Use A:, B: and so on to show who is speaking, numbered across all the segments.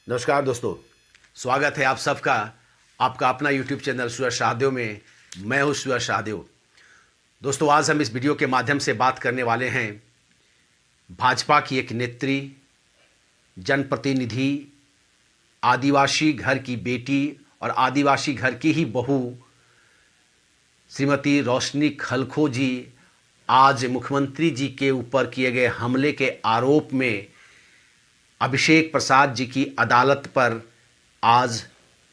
A: नमस्कार दोस्तों, स्वागत है आप सबका आपका अपना YouTube चैनल सूरज शाहदेव में। मैं हूं सूरज शाहदेव। दोस्तों, आज हम इस वीडियो के माध्यम से बात करने वाले हैं भाजपा की एक नेत्री, जनप्रतिनिधि, आदिवासी घर की बेटी और आदिवासी घर की ही बहू श्रीमती रोशनी खलखो जी आज मुख्यमंत्री जी के ऊपर किए गए हमले के आरोप में अभिषेक प्रसाद जी की अदालत पर आज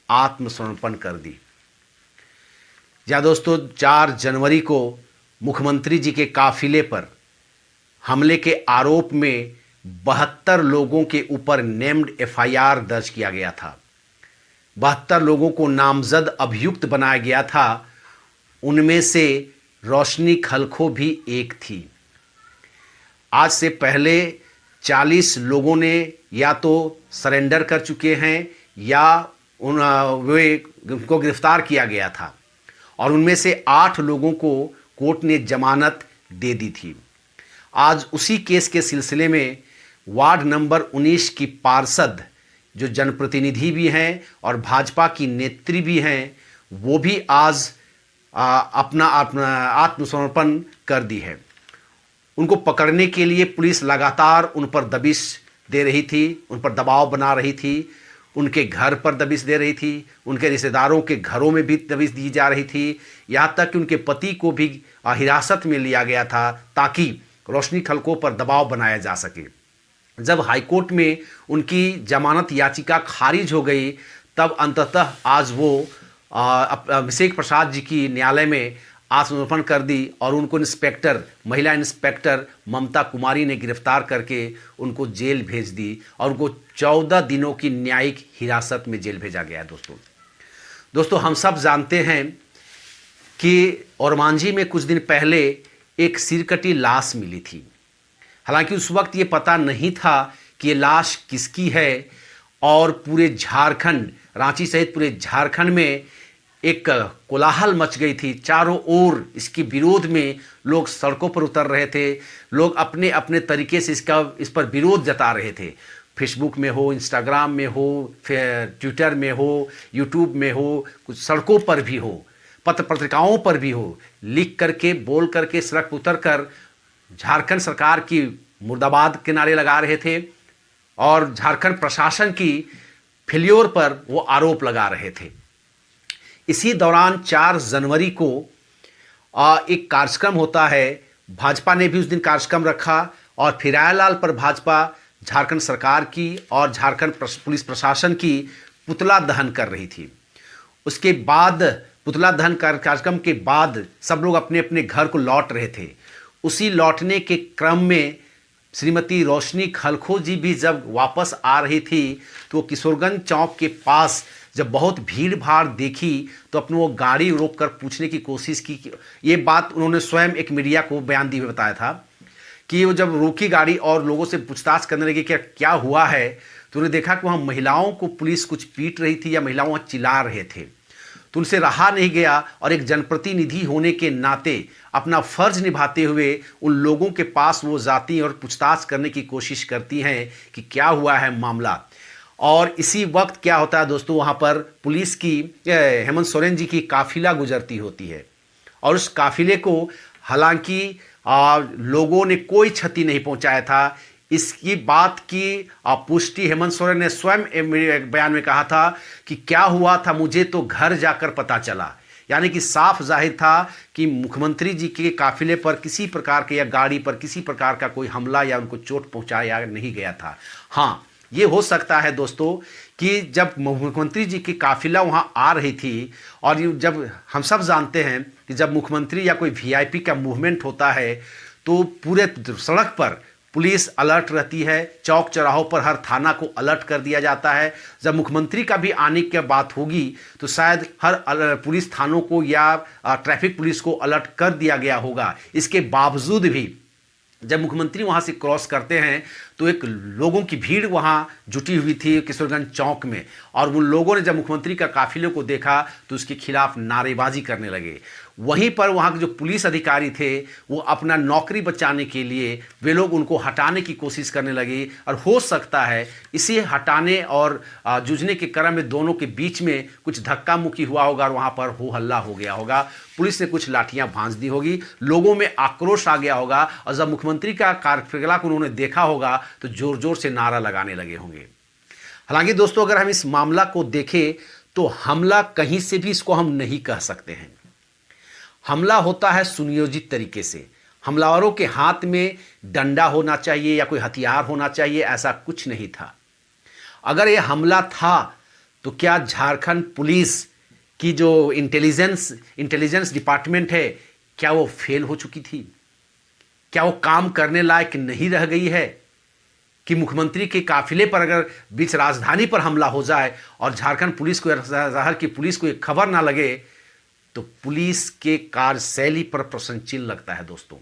A: आत्मसमर्पण कर दी। या दोस्तों, 4 जनवरी को मुख्यमंत्री जी के काफिले पर हमले के आरोप में 72 लोगों के ऊपर नेम्ड एफआईआर दर्ज किया गया था। 72 लोगों को नामजद अभियुक्त बनाया गया था। उनमें से रोशनी खलखो भी एक थी। आज से पहले 40 लोगों ने या तो सरेंडर कर चुके हैं या उनको गिरफ्तार किया गया था और उनमें से 8 लोगों को कोर्ट ने जमानत दे दी थी। आज उसी केस के सिलसिले में वार्ड नंबर 19 की पार्षद जो जनप्रतिनिधि भी हैं और भाजपा की नेत्री भी हैं, वो भी आज अपना आत्मसमर्पण कर दी है। उनको पकड़ने के लिए पुलिस लगातार उन पर दबिश दे रही थी, उन पर दबाव बना रही थी, उनके घर पर दबिश दे रही थी, उनके रिश्तेदारों के घरों में भी दबिश दी जा रही थी। यहाँ तक कि उनके पति को भी हिरासत में लिया गया था ताकि रोशनी खलखो पर दबाव बनाया जा सके। जब हाईकोर्ट में उनकी जमानत याचिका खारिज हो गई, तब अंततः आज वो अभिषेक प्रसाद जी की न्यायालय में आत्मसमर्पण कर दी और उनको महिला इंस्पेक्टर ममता कुमारी ने गिरफ्तार करके उनको जेल भेज दी और उनको 14 दिनों की न्यायिक हिरासत में जेल भेजा गया है। दोस्तों, हम सब जानते हैं कि ओरमांझी में कुछ दिन पहले एक सिरकटी लाश मिली थी। हालांकि उस वक्त ये पता नहीं था कि ये लाश किसकी है और पूरे झारखंड, रांची सहित पूरे झारखंड में एक कोलाहल मच गई थी। चारों ओर इसके विरोध में लोग सड़कों पर उतर रहे थे। लोग अपने अपने तरीके से इस पर विरोध जता रहे थे। फेसबुक में हो, इंस्टाग्राम में हो, फिर ट्विटर में हो, यूट्यूब में हो, कुछ सड़कों पर भी हो, पत्र पत्रिकाओं पर भी हो, लिख करके, बोल करके, सड़क पर उतर कर झारखंड सरकार की मुर्दाबाद के नारे लगा रहे थे और झारखंड प्रशासन की फेल्योर पर वो आरोप लगा रहे थे। इसी दौरान 4 जनवरी को एक कार्यक्रम होता है। भाजपा ने भी उस दिन कार्यक्रम रखा और फिरायलाल पर भाजपा झारखंड सरकार की और झारखंड पुलिस प्रशासन की पुतला दहन कर रही थी। उसके बाद पुतला दहन कार्यक्रम के बाद सब लोग अपने अपने घर को लौट रहे थे। उसी लौटने के क्रम में श्रीमती रोशनी खलखो जी भी जब वापस आ रही थी तो किशोरगंज चौक के पास जब बहुत भीड़ भाड़ देखी तो अपनी वो गाड़ी रोक कर पूछने की कोशिश की। ये बात उन्होंने स्वयं एक मीडिया को बयान दिए हुए बताया था कि वो जब रोकी गाड़ी और लोगों से पूछताछ करने लगी कि क्या हुआ है, तो उन्होंने देखा कि वहाँ महिलाओं को पुलिस कुछ पीट रही थी या महिलाओं वहाँ चिल्ला रहे थे। तो उनसे रहा नहीं गया और एक जनप्रतिनिधि होने के नाते अपना फर्ज निभाते हुए उन लोगों के पास वो जाती और पूछताछ करने की कोशिश करती हैं कि क्या हुआ है मामला। और इसी वक्त क्या होता है दोस्तों, वहाँ पर पुलिस की हेमंत सोरेन जी की काफिला गुजरती होती है और उस काफिले को हालांकि लोगों ने कोई क्षति नहीं पहुँचाया था। इसकी बात की पुष्टि हेमंत सोरेन ने स्वयं एक बयान में कहा था कि क्या हुआ था मुझे तो घर जाकर पता चला। यानी कि साफ जाहिर था कि मुख्यमंत्री जी के काफिले पर किसी प्रकार के या गाड़ी पर किसी प्रकार का कोई हमला या उनको चोट पहुंचाया नहीं गया था। हाँ, ये हो सकता है दोस्तों कि जब मुख्यमंत्री जी की काफिला वहां आ रही थी और जब हम सब जानते हैं कि जब मुख्यमंत्री या कोई वीआईपी का मूवमेंट होता है तो पूरे सड़क पर पुलिस अलर्ट रहती है। चौक चौराहों पर हर थाना को अलर्ट कर दिया जाता है। जब मुख्यमंत्री का भी आने की बात होगी तो शायद हर पुलिस थानों को या ट्रैफिक पुलिस को अलर्ट कर दिया गया होगा। इसके बावजूद भी जब मुख्यमंत्री वहां से क्रॉस करते हैं तो तो एक लोगों की भीड़ वहाँ जुटी हुई थी किशोरगंज चौक में, और उन लोगों ने जब मुख्यमंत्री का काफिले को देखा तो उसके खिलाफ नारेबाजी करने लगे। वहीं पर वहाँ के जो पुलिस अधिकारी थे वो अपना नौकरी बचाने के लिए वे लोग उनको हटाने की कोशिश करने लगी, और हो सकता है इसे हटाने और जूझने के क्रम में दोनों के बीच में कुछ धक्का मुक्की हुआ होगा और वहाँ पर हो हल्ला हो गया होगा। पुलिस ने कुछ लाठियां भांज दी होगी, लोगों में आक्रोश आ गया होगा, और जब मुख्यमंत्री का कार्यक्रम को उन्होंने देखा होगा तो जोर जोर से नारा लगाने लगे होंगे। हालांकि दोस्तों, अगर हम इस मामला को देखें तो हमला कहीं से भी इसको हम नहीं कह सकते हैं। हमला होता है सुनियोजित तरीके से। हमलावरों के हाथ में डंडा होना चाहिए या कोई हथियार होना चाहिए, ऐसा कुछ नहीं था। अगर यह हमला था तो क्या झारखंड पुलिस की जो इंटेलिजेंस डिपार्टमेंट है, क्या वो फेल हो चुकी थी? क्या वो काम करने लायक नहीं रह गई है कि मुख्यमंत्री के काफिले पर अगर बीच राजधानी पर हमला हो जाए और झारखंड पुलिस को, शहर की पुलिस को ये खबर ना लगे, तो पुलिस के कार्यशैली पर प्रश्न चिन्ह लगता है दोस्तों।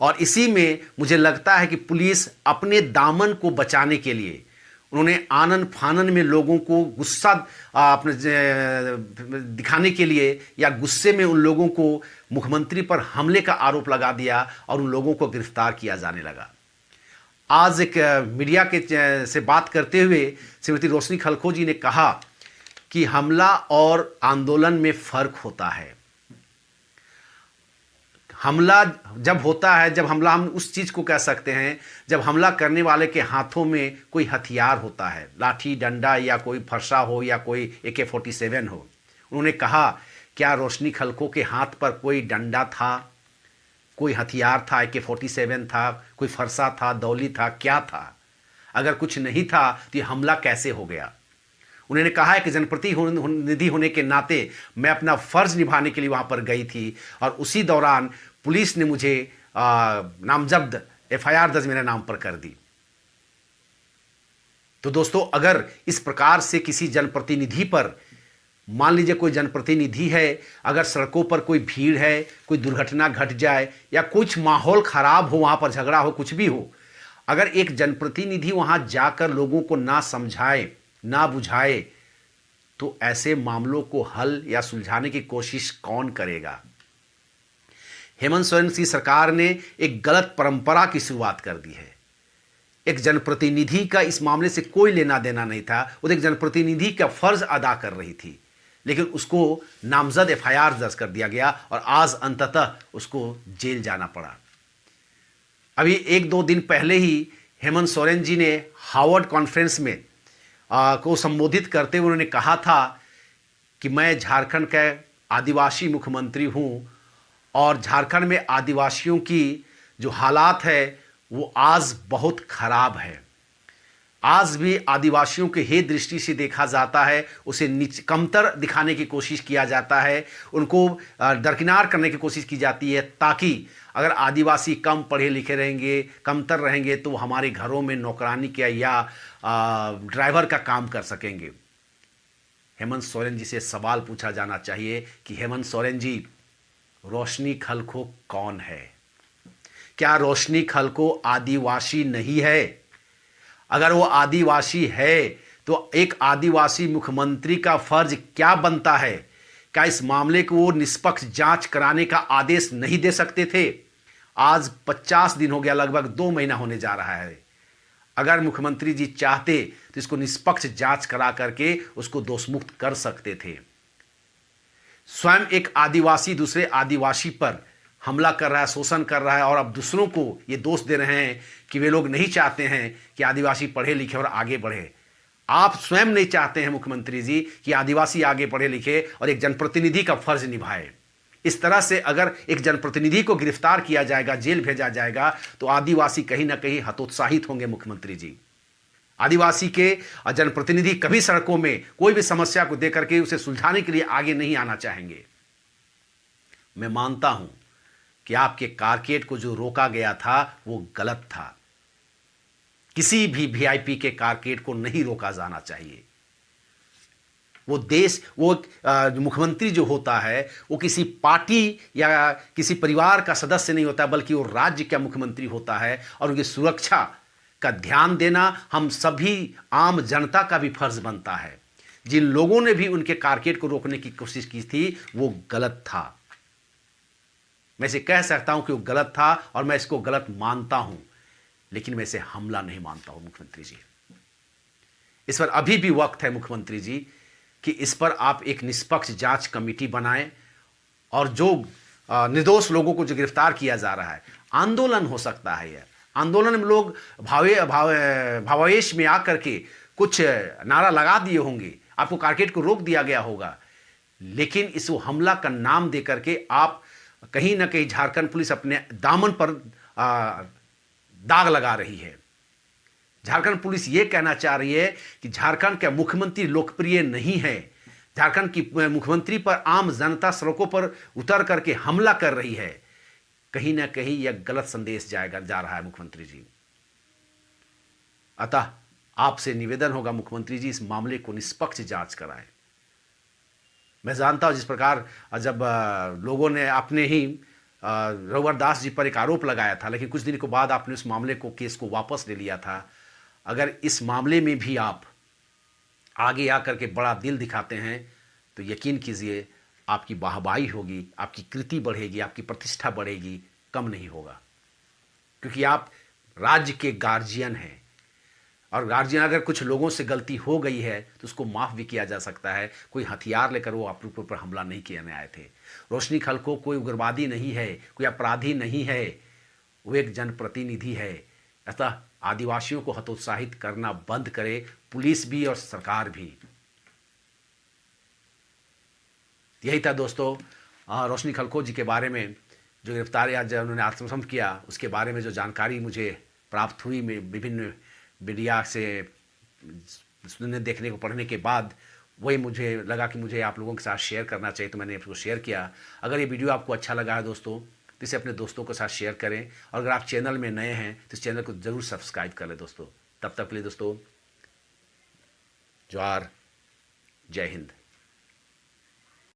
A: और इसी में मुझे लगता है कि पुलिस अपने दामन को बचाने के लिए उन्होंने आनन फानन में लोगों को गुस्सा अपने दिखाने के लिए या गुस्से में उन लोगों को मुख्यमंत्री पर हमले का आरोप लगा दिया और उन लोगों को गिरफ्तार किया जाने लगा। आज एक मीडिया के से बात करते हुए श्रीमती रोशनी खलखो जी ने कहा कि हमला और आंदोलन में फर्क होता है। हमला जब होता है, जब हमला हम उस चीज़ को कह सकते हैं जब हमला करने वाले के हाथों में कोई हथियार होता है, लाठी डंडा या कोई फरसा हो या कोई AK-47 हो। उन्होंने कहा, क्या रोशनी खलखो के हाथ पर कोई डंडा था, कोई हथियार था, AK-47 था, कोई फरसा था, दौली था, क्या था? अगर कुछ नहीं था तो ये हमला कैसे हो गया? उन्होंने कहा है कि जनप्रतिनिधि होने के नाते मैं अपना फर्ज निभाने के लिए वहां पर गई थी, और उसी दौरान पुलिस ने मुझे नामजद FIR दर्ज मेरे नाम पर कर दी। तो दोस्तों, अगर इस प्रकार से किसी जनप्रतिनिधि पर, मान लीजिए कोई जनप्रतिनिधि है, अगर सड़कों पर कोई भीड़ है, कोई दुर्घटना घट जाए या कुछ माहौल खराब हो, वहां पर झगड़ा हो, कुछ भी हो, अगर एक जनप्रतिनिधि वहां जाकर लोगों को ना समझाए ना बुझाए, तो ऐसे मामलों को हल या सुलझाने की कोशिश कौन करेगा? हेमंत सोरेन की सरकार ने एक गलत परंपरा की शुरुआत कर दी है। एक जनप्रतिनिधि का इस मामले से कोई लेना देना नहीं था, वो एक जनप्रतिनिधि का फर्ज अदा कर रही थी, लेकिन उसको नामजद FIR दर्ज कर दिया गया और आज अंततः उसको जेल जाना पड़ा। अभी 1-2 दिन पहले ही हेमंत सोरेन जी ने हार्वर्ड कॉन्फ्रेंस में को संबोधित करते हुए उन्होंने कहा था कि मैं झारखंड का आदिवासी मुख्यमंत्री हूं, और झारखंड में आदिवासियों की जो हालात है वो आज बहुत खराब है। आज भी आदिवासियों के हे दृष्टि से देखा जाता है, उसे कमतर दिखाने की कोशिश किया जाता है, उनको दरकिनार करने की कोशिश की जाती है, ताकि अगर आदिवासी कम पढ़े लिखे रहेंगे, कमतर रहेंगे, तो हमारे घरों में नौकरानी किया या ड्राइवर का काम कर सकेंगे। हेमंत सोरेन जी से सवाल पूछा जाना चाहिए कि हेमंत सोरेन जी, रोशनी खलखो कौन है? क्या रोशनी खलखो आदिवासी नहीं है? अगर वो आदिवासी है तो एक आदिवासी मुख्यमंत्री का फर्ज क्या बनता है? क्या इस मामले को वो निष्पक्ष जांच कराने का आदेश नहीं दे सकते थे? आज 50 दिन हो गया, लगभग 2 महीना होने जा रहा है। अगर मुख्यमंत्री जी चाहते तो इसको निष्पक्ष जांच करा करके उसको दोषमुक्त कर सकते थे। स्वयं एक आदिवासी दूसरे आदिवासी पर हमला कर रहा है, शोषण कर रहा है, और अब दूसरों को ये दोष दे रहे हैं कि वे लोग नहीं चाहते हैं कि आदिवासी पढ़े लिखे और आगे बढ़े। आप स्वयं नहीं चाहते हैं मुख्यमंत्री जी कि आदिवासी आगे पढ़े लिखे और एक जनप्रतिनिधि का फर्ज निभाए। इस तरह से अगर एक जनप्रतिनिधि को गिरफ्तार किया जाएगा, जेल भेजा जाएगा, तो आदिवासी कहीं ना कहीं हतोत्साहित होंगे मुख्यमंत्री जी। आदिवासी के जनप्रतिनिधि कभी सड़कों में कोई भी समस्या को देकर के उसे सुलझाने के लिए आगे नहीं आना चाहेंगे। मैं मानता हूं कि आपके कारकेड को जो रोका गया था वो गलत था। किसी भी VIP के कारकेड को नहीं रोका जाना चाहिए। वो देश, वो मुख्यमंत्री जो होता है वो किसी पार्टी या किसी परिवार का सदस्य नहीं होता, बल्कि वो राज्य का मुख्यमंत्री होता है। और उनकी सुरक्षा का ध्यान देना हम सभी आम जनता का भी फर्ज बनता है। जिन लोगों ने भी उनके कारकेड को रोकने की कोशिश की थी वो गलत था। मैं इसे कह सकता हूं कि वो गलत था और मैं इसको गलत मानता हूं, लेकिन मैं इसे हमला नहीं मानता हूं। मुख्यमंत्री जी, इस पर अभी भी वक्त है मुख्यमंत्री जी कि इस पर आप एक निष्पक्ष जांच कमेटी बनाएं और जो निर्दोष लोगों को जो गिरफ्तार किया जा रहा है, आंदोलन हो सकता है। यह आंदोलन में लोग भावावेश में आकर के कुछ नारा लगा दिए होंगे, आपको कारकेड को रोक दिया गया होगा, लेकिन इस हमला का नाम दे करके आप कहीं ना कहीं झारखंड पुलिस अपने दामन पर दाग लगा रही है। झारखंड पुलिस यह कहना चाह रही है कि झारखंड का मुख्यमंत्री लोकप्रिय नहीं है। झारखंड की मुख्यमंत्री पर आम जनता सड़कों पर उतर करके हमला कर रही है। कहीं ना कहीं यह गलत संदेश जा रहा है मुख्यमंत्री जी। अतः आपसे निवेदन होगा मुख्यमंत्री जी, इस मामले को निष्पक्ष जांच कराएं। मैं जानता हूं जिस प्रकार जब लोगों ने अपने ही रघुवर दास जी पर एक आरोप लगाया था, लेकिन कुछ दिन के बाद आपने उस मामले को, केस को वापस ले लिया था। अगर इस मामले में भी आप आगे आकर के बड़ा दिल दिखाते हैं तो यकीन कीजिए आपकी वाहवाही होगी, आपकी कृति बढ़ेगी, आपकी प्रतिष्ठा बढ़ेगी, कम नहीं होगा। क्योंकि आप राज्य के गार्जियन हैं और गार्जियन, अगर कुछ लोगों से गलती हो गई है तो उसको माफ़ भी किया जा सकता है। कोई हथियार लेकर वो आप लोगों पर हमला नहीं करने आए थे। रोशनी खलखो कोई उग्रवादी नहीं है, कोई अपराधी नहीं है, वो एक जनप्रतिनिधि है। अतः आदिवासियों को हतोत्साहित करना बंद करे पुलिस भी और सरकार भी। यही था दोस्तों रोशनी खलखो जी के बारे में जो गिरफ्तारी आज उन्होंने आत्मसमर्पण किया, उसके बारे में जो जानकारी मुझे प्राप्त हुई, मैं विभिन्न मीडिया से सुनने, देखने को, पढ़ने के बाद वही मुझे लगा कि मुझे आप लोगों के साथ शेयर करना चाहिए, तो मैंने आपको शेयर किया। अगर ये वीडियो आपको अच्छा लगा है दोस्तों तो इसे अपने दोस्तों के साथ शेयर करें, और अगर आप चैनल में नए हैं तो इस चैनल को ज़रूर सब्सक्राइब कर लें दोस्तों। तब तक के लिए दोस्तों जोहार, जय हिंद।